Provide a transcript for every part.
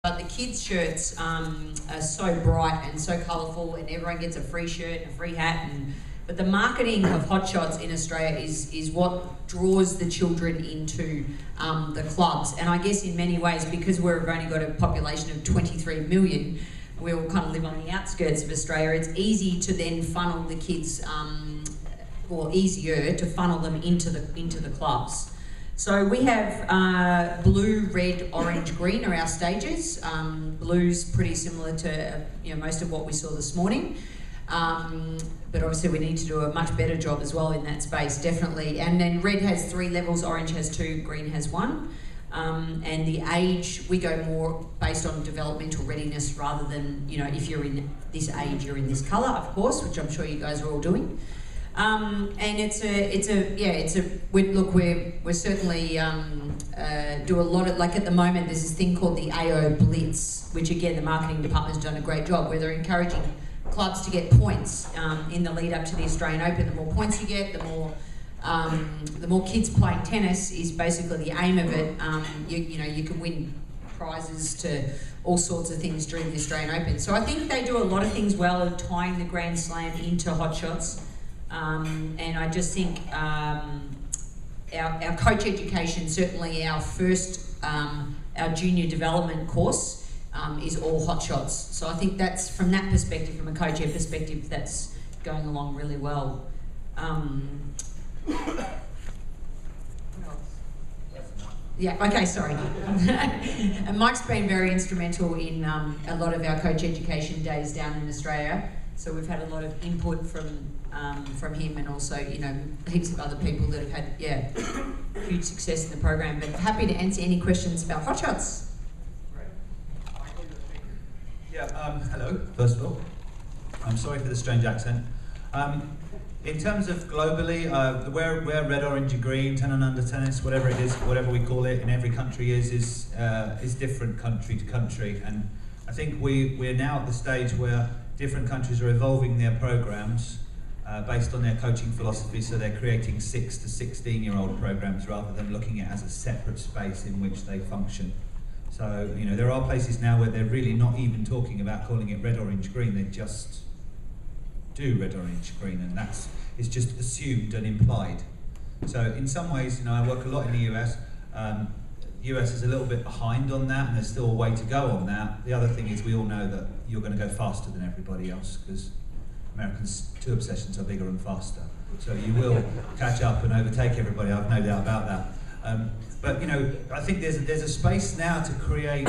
But the kids' shirts are so bright and so colourful, and everyone gets a free shirt and a free hat. But the marketing of Hot Shots in Australia is what draws the children into the clubs. And I guess in many ways, because we've only got a population of 23 million, we all kind of live on the outskirts of Australia, it's easy to then funnel the kids, or easier to funnel them into the clubs. So we have blue, red, orange, green are our stages. Blue's pretty similar to most of what we saw this morning. But obviously we need to do a much better job as well in that space, definitely. And then red has 3 levels, orange has 2, green has 1. And the age, we go more based on developmental readiness rather than, if you're in this age, you're in this colour, of course, which I'm sure you guys are all doing. And we're certainly do a lot of, like at the moment, there's this thing called the AO Blitz, which again, the marketing department's done a great job, where they're encouraging clubs to get points in the lead up to the Australian Open. The more points you get, the more kids playing tennis is basically the aim of it. You can win prizes to all sorts of things during the Australian Open. So I think they do a lot of things well of tying the Grand Slam into Hot Shots. And I just think our coach education, certainly our first, our junior development course, is all Hot Shots. So I think that's, from that perspective, from a coach ed perspective, that's going along really well. Yeah, okay, sorry. And Mike's been very instrumental in a lot of our coach education days down in Australia. So we've had a lot of input from him, and also, heaps of other people that have had, huge success in the program. But happy to answer any questions about Hot Shots. Hello, first of all. I'm sorry for the strange accent. In terms of globally, where red, orange and green, 10 and under tennis, whatever it is, whatever we call it in every country is different country to country. And I think we're now at the stage where different countries are evolving their programs based on their coaching philosophy, so they're creating 6 to 16-year-old programs rather than looking at it as a separate space in which they function. So, there are places now where they're really not even talking about calling it red, orange, green, they just do red, orange, green, and it's just assumed and implied. So in some ways, I work a lot in the US. US is a little bit behind on that, and there's still a way to go on that. The other thing is, we all know that you're going to go faster than everybody else, because Americans' 2 obsessions are bigger and faster. So you will catch up and overtake everybody, I've no doubt about that. But I think there's a space now to create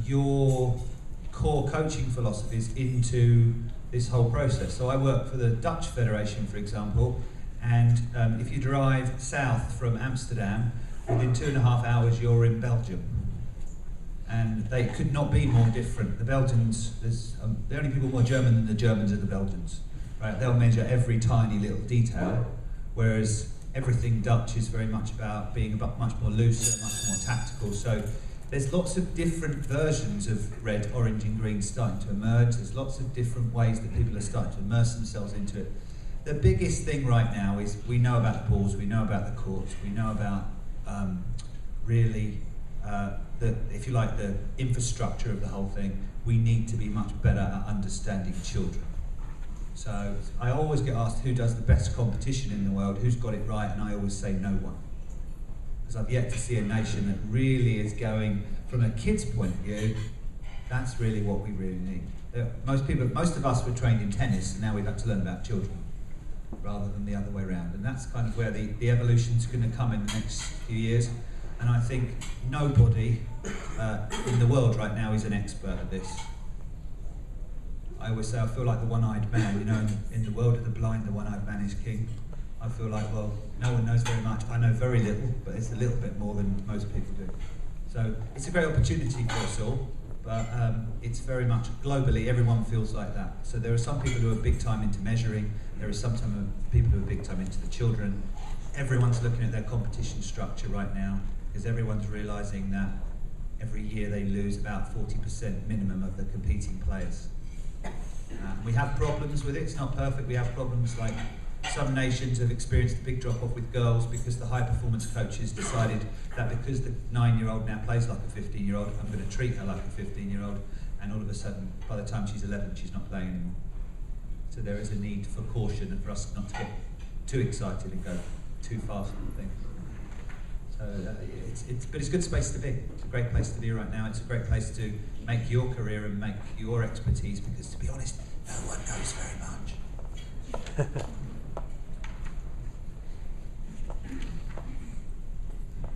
your core coaching philosophies into this whole process. So I work for the Dutch Federation, for example, and if you drive south from Amsterdam, within 2.5 hours you're in Belgium. And they could not be more different. The Belgians, the only people more German than the Germans are the Belgians. Right? They'll measure every tiny little detail, whereas everything Dutch is very much about being much more looser, much more tactical. So there's lots of different versions of red, orange and green starting to emerge. There's lots of different ways that people are starting to immerse themselves into it. The biggest thing right now is we know about the balls, we know about the courts, we know about if you like, the infrastructure of the whole thing. We need to be much better at understanding children. So I always get asked who does the best competition in the world, who's got it right, and I always say no one. Because I've yet to see a nation that really is going, from a kid's point of view, that's really what we really need. Most of us were trained in tennis, and now we've had to learn about children, rather than the other way around. And that's kind of where the evolution's going to come in the next few years. And I think nobody in the world right now is an expert at this. I always say I feel like the one-eyed man, in the world of the blind, the one-eyed man is king. I feel like, well, no one knows very much. I know very little, but it's a little bit more than most people do. So it's a great opportunity for us all, but it's very much globally, everyone feels like that. So there are some people who are big time into measuring, there are some people who are big time into the children. Everyone's looking at their competition structure right now, because everyone's realising that every year they lose about 40% minimum of the competing players. We have problems with it, it's not perfect. We have problems like some nations have experienced a big drop-off with girls because the high-performance coaches decided that because the 9-year-old now plays like a 15-year-old, I'm going to treat her like a 15-year-old, and all of a sudden, by the time she's 11, she's not playing anymore. So there is a need for caution and for us not to get too excited and go too fast on things. So but it's a good space to be. It's a great place to be right now. It's a great place to make your career and make your expertise, because to be honest, no one knows very much.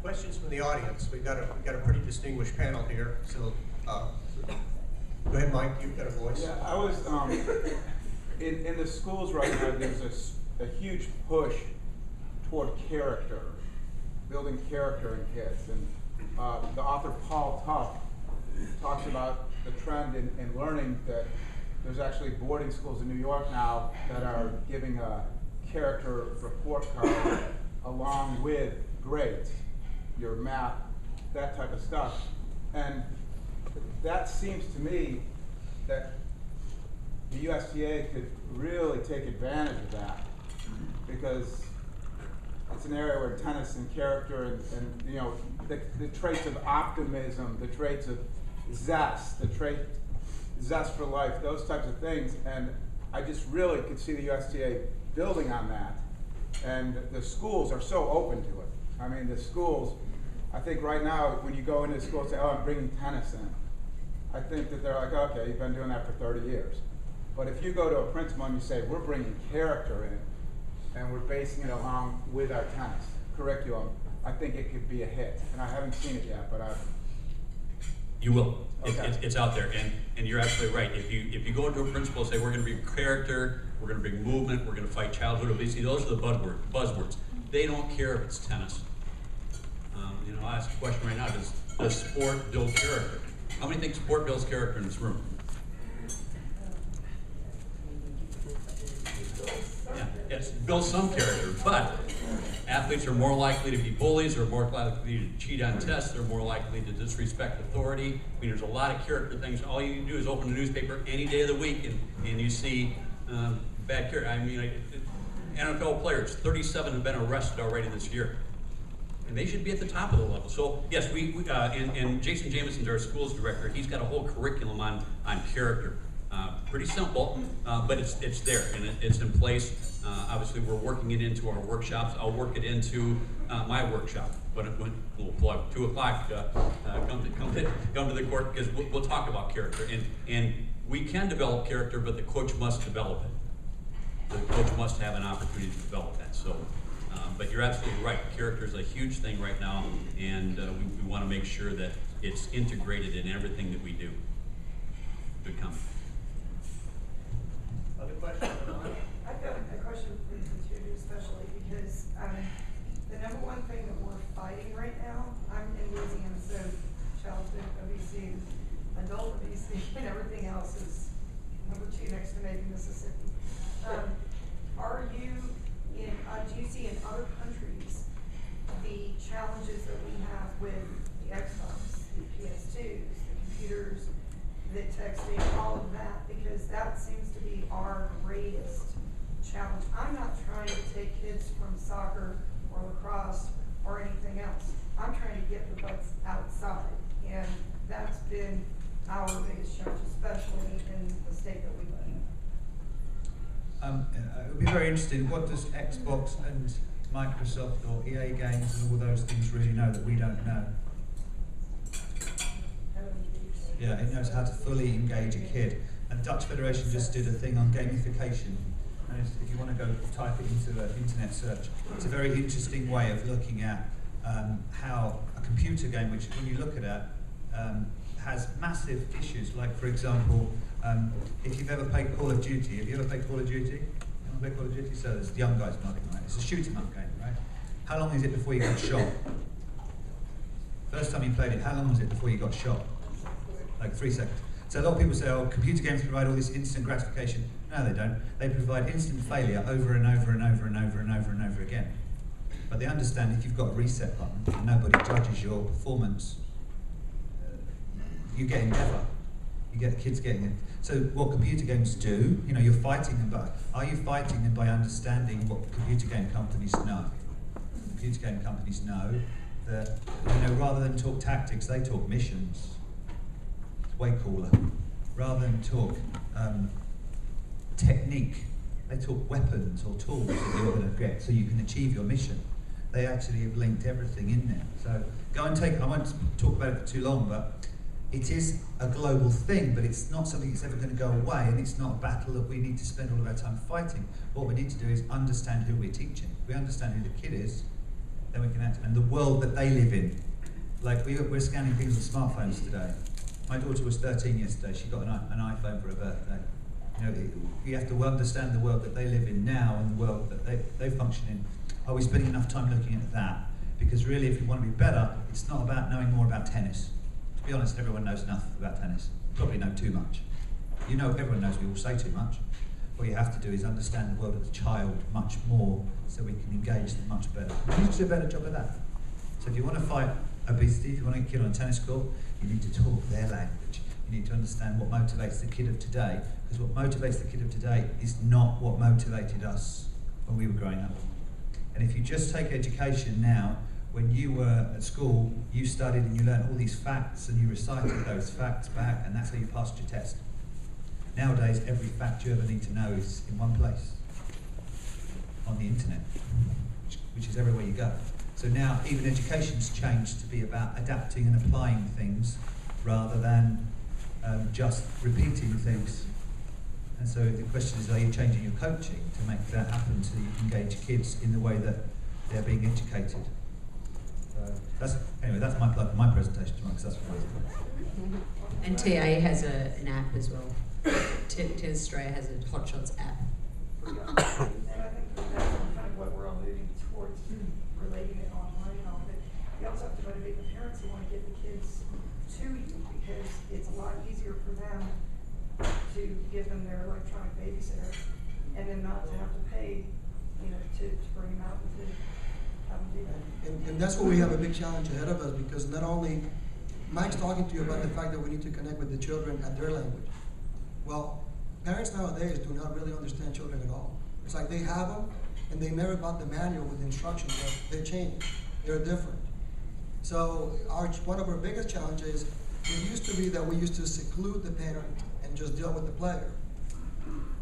Questions from the audience. We've got a pretty distinguished panel here. So go ahead, Mike. You've got a voice. Yeah, I was in the schools right now. There's a huge push toward character, building character in kids, and the author Paul Tough talks about the trend in learning that there's actually boarding schools in New York now that are giving a character report card along with grades, your math, that type of stuff. And that seems to me that the USTA could really take advantage of that, because it's an area where tennis and character and you know, the traits of optimism, the traits of zest, zest for life, those types of things. And I just really could see the USTA building on that. And the schools are so open to it. I mean, the schools, I think right now, when you go into the school and say, oh, I'm bringing tennis in, I think that they're like, okay, you've been doing that for 30 years. But if you go to a principal and you say, we're bringing character in, and we're basing it along with our tennis curriculum, I think it could be a hit. And I haven't seen it yet, but You will. Okay. It's out there, and you're absolutely right. If you go into a principal and say, we're going to bring character, we're going to bring movement, we're going to fight childhood obesity, those are the buzzwords. They don't care if it's tennis. I'll ask a question right now, does sport build character? How many think sport builds character in this room? Yeah, yes, it builds some character, but athletes are more likely to be bullies, or more likely to cheat on tests, they're more likely to disrespect authority. I mean, there's a lot of character things. All you can do is open the newspaper any day of the week and you see bad character. I mean, NFL players, 37 have been arrested already this year. And they should be at the top of the level. So yes, and Jason Jameson's our schools director. He's got a whole curriculum on character. Pretty simple, but it's there and it's in place. Obviously, we're working it into our workshops. I'll work it into my workshop. But we'll plug 2 o'clock. Come to the court, because we'll talk about character. And we can develop character, but the coach must develop it. The coach must have an opportunity to develop that. So. But you're absolutely right. Character is a huge thing right now, and we want to make sure that it's integrated in everything that we do. Good comment. Other questions? I've got a question for you two, especially because the number one thing that we're fighting right now, I'm in Louisiana, so childhood obesity, adult obesity, and everything else is number 2 next to maybe Mississippi. Do you see in other countries the challenges that we have with the Xbox, the PS2s, the computers, the texting, all of that? Because that seems to be our greatest challenge. I'm not trying to take kids from soccer or lacrosse or anything else. I'm trying to get the butts outside, and that's been our biggest challenge, especially in the state that we live in. It would be very interesting. What does Xbox and Microsoft or EA Games and all those things really know that we don't know? Yeah, it knows how to fully engage a kid. And Dutch Federation just did a thing on gamification. And if you want to go type it into an internet search, it's a very interesting way of looking at how a computer game, which when you look at it, has massive issues. Like, for example, if you've ever played Call of Duty, have you ever played Call of Duty? You ever played Call of Duty? So there's young guys nodding, right? It's a shoot 'em up game, right? How long is it before you got shot? First time you played it, how long was it before you got shot? Like 3 seconds. So a lot of people say, oh, computer games provide all this instant gratification. No, they don't. They provide instant failure over and over and over and over and over and over again. But they understand if you've got a reset button and nobody judges your performance, you get endeavour. You get kids getting it. So what computer games do, you know, you're fighting them, but are you fighting them by understanding what computer game companies know? Computer game companies know that, you know, rather than talk tactics, they talk missions. It's way cooler. Rather than talk technique, they talk weapons or tools that you're going to get so you can achieve your mission. They actually have linked everything in there. So go and take, I won't talk about it for too long, but it is a global thing, but it's not something that's ever going to go away, and it's not a battle that we need to spend all of our time fighting. What we need to do is understand who we're teaching. If we understand who the kid is, then we can act, and the world that they live in. Like we're scanning things with smartphones today. My daughter was 13 yesterday. She got an iPhone for her birthday. You know, you have to understand the world that they live in now and the world that they function in. Are we spending enough time looking at that? Because really, if you want to be better, it's not about knowing more about tennis. To be honest, everyone knows enough about tennis. Probably know too much. You know, everyone knows we all say too much. What you have to do is understand the world of the child much more so we can engage them much better. You need to do a better job of that. So if you want to fight obesity, if you want to get a kid on a tennis court, you need to talk their language. You need to understand what motivates the kid of today, because what motivates the kid of today is not what motivated us when we were growing up. And if you just take education now, when you were at school, you studied and you learned all these facts and you recited those facts back, and that's how you passed your test. Nowadays, every fact you ever need to know is in one place, on the internet, which is everywhere you go. So now, even education's changed to be about adapting and applying things rather than just repeating things. And so the question is, are you changing your coaching to make that happen so you can engage kids in the way that they're being educated? That's my plug for my presentation tomorrow, because that's what I was. And TA has an app as well. Tennis Australia has a Hot Shots app. And I think that's kind of what we're all moving towards, relating it online and all of it. You also have to motivate the parents who want to get the kids to you, because it's a lot easier for them to give them their electronic babysitter and then not to have to pay, you know, to bring them out and to have them do that. And that's where we have a big challenge ahead of us, because not only Mike's talking to you about the fact that we need to connect with the children at their language. Well, parents nowadays do not really understand children at all. It's like they have them, and they never bought the manual with instructions. They change. They're different. So one of our biggest challenges, it used to be that we used to seclude the parent and just deal with the player.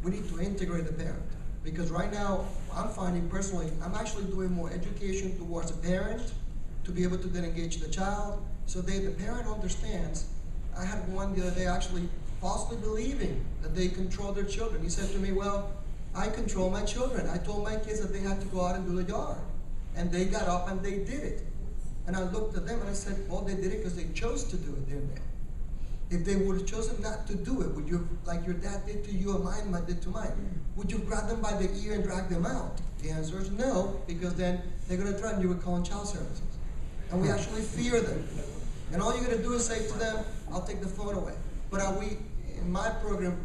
We need to integrate the parent. Because right now, I'm finding personally, I'm actually doing more education towards the parent to be able to then engage the child, so the parent understands. I had one the other day actually falsely believing that they control their children. He said to me, well, I control my children. I told my kids that they had to go out and do the yard. And they got up and they did it. And I looked at them and I said, well, they did it because they chose to do it, didn't they? If they would have chosen not to do it, would you, like your dad did to you or mine did to mine, would you grab them by the ear and drag them out? The answer is no, because then they're going to threaten you with calling child services. And we actually fear them. And all you're going to do is say to them, I'll take the phone away. But in my program,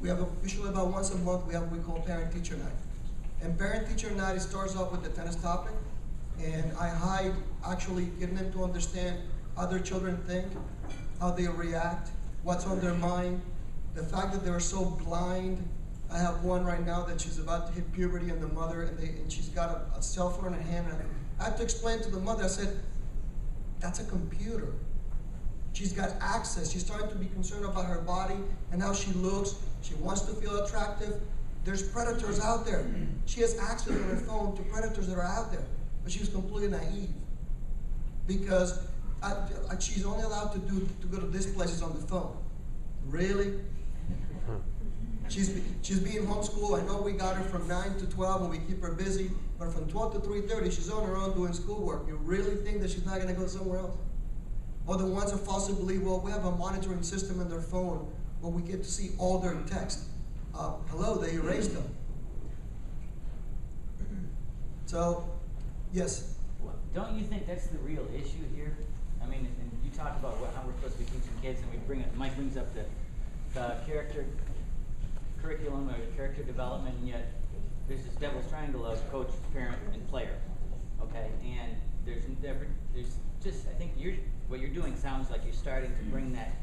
we have officially about once a month, we have what we call Parent-Teacher Night. And Parent-Teacher Night, it starts off with the tennis topic. And I hide actually getting them to understand how their children think, how they react, what's on their mind, the fact that they're so blind. I have one right now that she's about to hit puberty, and the mother, and she's got a cell phone in her hand. And I had to explain to the mother, I said, that's a computer. She's got access. She's starting to be concerned about her body and how she looks. She wants to feel attractive. There's predators out there. She has access on her phone to predators that are out there. But she was completely naive, because she's only allowed to go to these places on the phone. Really? She's being homeschooled. I know we got her from 9 to 12 and we keep her busy, but from 12 to 3:30 she's on her own doing schoolwork. You really think that she's not going to go somewhere else? Or the ones that falsely believe, well, we have a monitoring system in their phone where we get to see all their text. Hello, they erased them. So, yes? Well, don't you think that's the real issue here? I mean, and you talk about how we're supposed to be teaching kids, and Mike brings up the character curriculum or character development, and yet there's this devil's triangle of coach, parent, and player. Okay, and there's just, I think what you're doing sounds like you're starting to bring that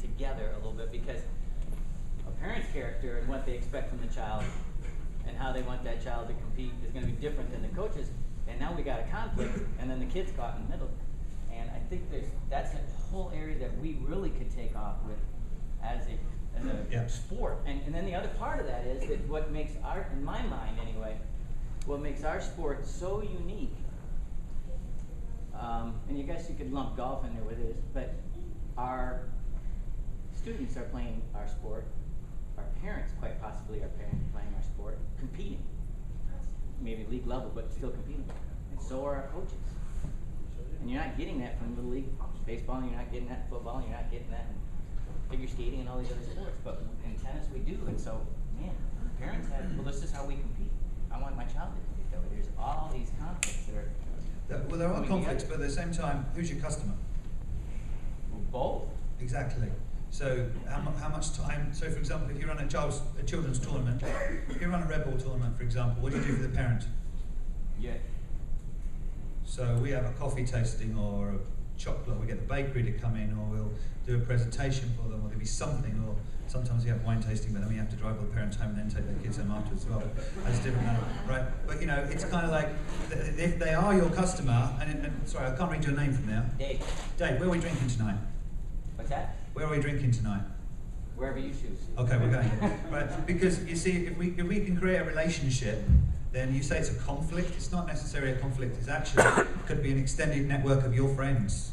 together a little bit, because a parent's character and what they expect from the child and how they want that child to compete is gonna be different than the coaches, and now we got a conflict, and then the kid's caught in the middle. And I think that's a whole area that we really could take off with as a Yeah. sport. And then the other part of that is that what makes our, in my mind anyway, what makes our sport so unique, and you guess you could lump golf in there with this, but our students are playing our sport, our parents quite possibly are playing our sport, competing. Maybe league level, but still competing. And so are our coaches. And you're not getting that from Little League baseball, and you're not getting that in football, and you're not getting that in figure skating and all these other sports. But in tennis we do, and so, man, parents have, well, this is how we compete. I want my child to compete that way. There's all these conflicts that are Well, there are coming conflicts, together. but at the same time, who's your customer? Both. Exactly. So how much time? So for example, if you run a children's tournament, if you run a Red Bull tournament, for example, what do you do for the parent? Yeah. So we have a coffee tasting or a chocolate. We get the bakery to come in, or we'll do a presentation for them, or there'll be something. Or sometimes we have wine tasting, but then we have to drive all the parents home and then take their kids home afterwards as well. That's different, right? But you know, it's kind of like if they are your customer. And sorry, I can't read your name from there. Dave, Dave, where are we drinking tonight? what's that? Where are we drinking tonight? Wherever you choose. Okay, we're going. Right, because you see, if we can create a relationship, then you say it's a conflict. It's not necessarily a conflict. It's actually could be an extended network of your friends.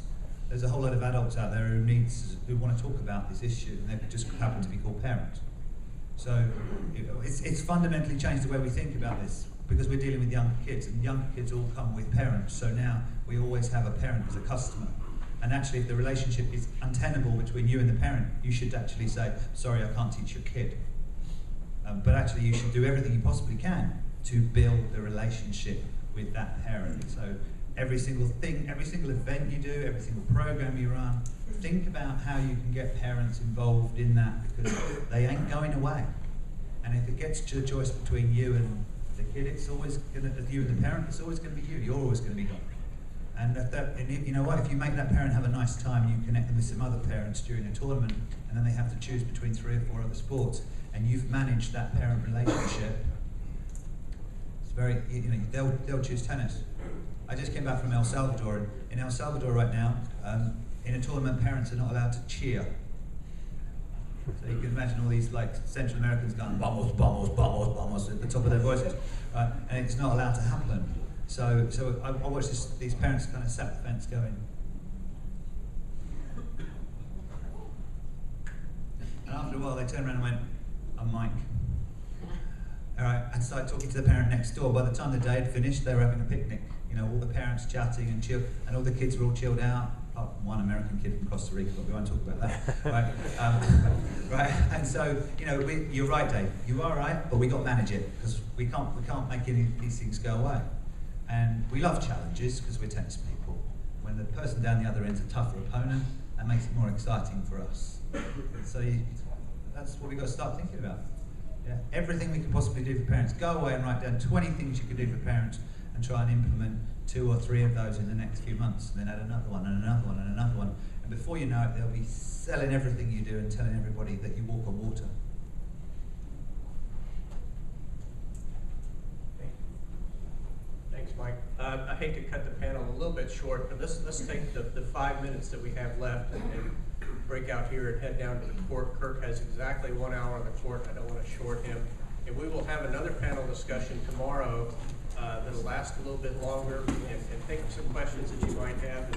There's a whole lot of adults out there who want to talk about this issue, and they just happen to be called parents. So it's fundamentally changed the way we think about this, because we're dealing with young kids, and young kids all come with parents. So now we always have a parent as a customer. And actually, if the relationship is untenable between you and the parent, you should actually say, sorry, I can't teach your kid. But actually, you should do everything you possibly can to build the relationship with that parent. So every single thing, every single event you do, every single program you run, think about how you can get parents involved in that, because they ain't going away. And if it gets to a choice between you and the kid, it's always going to, you and the parent, it's always going to be you. You're always going to be gone. And you know what, if you make that parent have a nice time, you connect them with some other parents during a tournament, and then they have to choose between 3 or 4 other sports, and you've managed that parent relationship. It's very, you know, they'll choose tennis. I just came back from El Salvador, and in El Salvador right now, in a tournament, parents are not allowed to cheer. So you can imagine all these like Central Americans going vamos, vamos, vamos, vamos at the top of their voices, right? And it's not allowed to happen. So I watched these parents kind of sat the fence going. And after a while they turned around and went, I'm Mike. All right, and started talking to the parent next door. By the time the day had finished, they were having a picnic. You know, all the parents chatting and chill, and all the kids were all chilled out. Apart from one American kid from Costa Rica, but we won't talk about that. Right? Right? And so, you know, you're right, Dave. You are right, but we got to manage it, because we can't make any of these things go away. And we love challenges because we're tennis people. When the person down the other end's a tougher opponent, that makes it more exciting for us. So that's what we've got to start thinking about. Yeah, everything we can possibly do for parents. Go away and write down 20 things you can do for parents, and try and implement 2 or 3 of those in the next few months, and then add another one and another one and another one. And before you know it, they'll be selling everything you do and telling everybody that you walk on water. Thanks, Mike. I hate to cut the panel a little bit short, but let's take the 5 minutes that we have left and break out here and head down to the court. Kirk has exactly 1 hour on the court. I don't want to short him. And we will have another panel discussion tomorrow that'll last a little bit longer, and think of some questions that you might have.